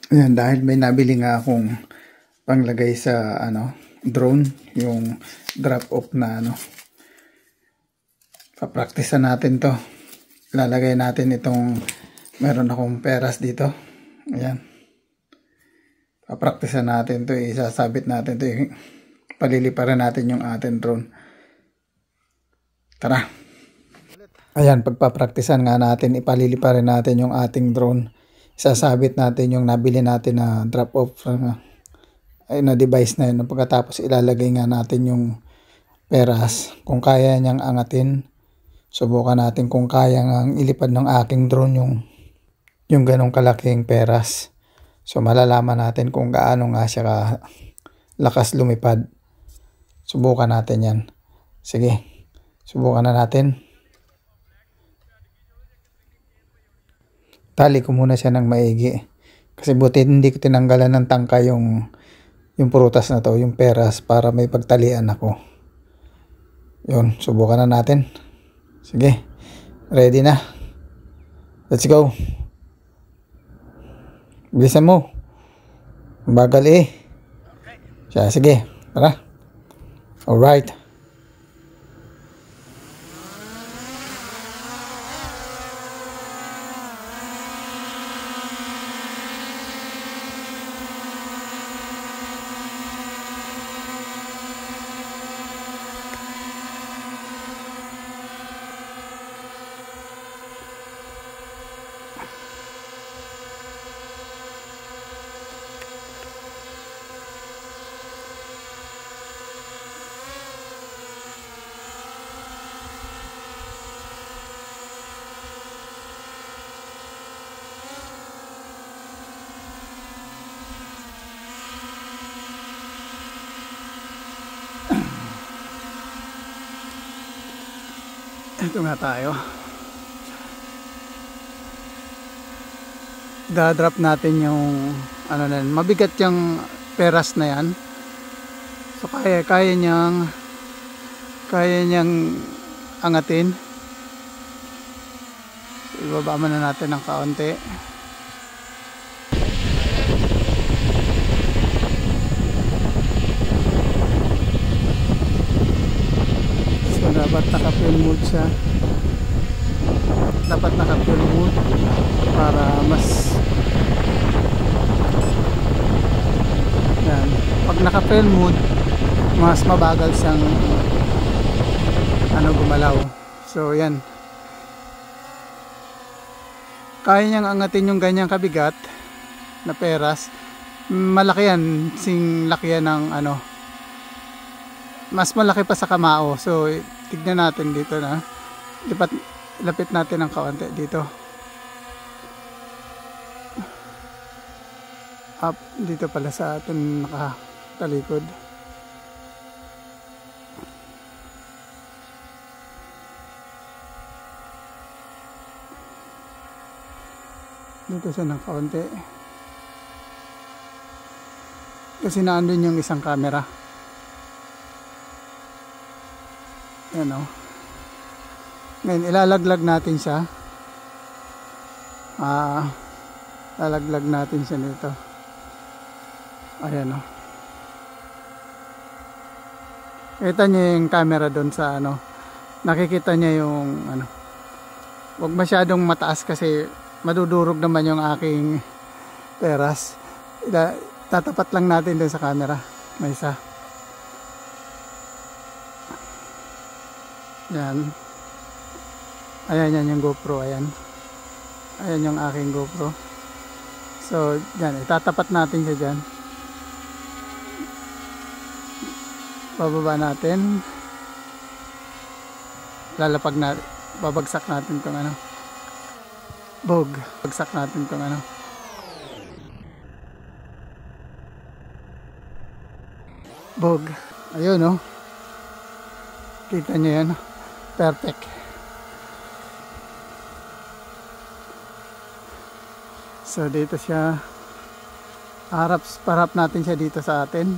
Ayan, dahil may nabili nga akong panglagay sa drone, yung drop off na papraktisan natin to. Lalagay natin itong, meron akong peras dito. Ayan, papraktisan natin to, isasabit natin to, paliliparan natin yung ating drone. Tara. Ayan, pagpapraktisan nga natin, ipaliliparin natin yung ating drone. Isasabit natin yung nabili natin na drop off na device na yun. Pagkatapos ilalagay nga natin yung peras. Kung kaya niyang angatin, subukan natin kung kaya ngang ilipad ng aking drone yung ganong kalaking peras. So malalaman natin kung gaano nga siya lakas lumipad. Subukan natin yan. Sige, subukan na natin. Tali ko muna siya ng maigi. Kasi buti hindi ko tinanggalan ng tangka yung prutas na to, yung peras, para may pagtalian ako. Yun, subukan na natin. Sige, ready na. Let's go. Bilisan mo. Bagal eh. Siya, sige, tara. Alright. Ito nga tayo. Da-drop natin yung mabigat yung peras na yan. So kaya niyang angatin. So, ibaba muna natin ng kaunti. Dapat naka-fuel mode siya. Dapat naka-fuel mode para mas yan. Pag naka-fuel mode, mas mabagal siyang gumalaw. So yan. Kaya niyang angatin yung ganyang kabigat na peras. Malaki yan, sing laki yan ng mas malaki pa sa kamao. So tignan natin dito na lapit natin ng kaunti dito, up dito pala sa atin nakatalikod. Dito siya ng kaunti kasi naandun yung isang camera. Yan o. Ngayon ilalaglag natin siya. Lalaglag natin siya nito. Ayan o. Kita niyo yung camera doon sa nakikita niya yung Huwag masyadong mataas kasi madudurog naman yung aking peras. Tatapat lang natin doon sa camera. May isa. Yan. Ayan yan yung GoPro. Ayan. Ayan yung aking GoPro. So, yan. Itatapat natin siya dyan. Bababa natin. Lalapag natin. Babagsak natin itong bog. Bagsak natin itong bog. Ayun Kita nyo yan. Perfect. So dito siya, parap natin siya dito sa atin.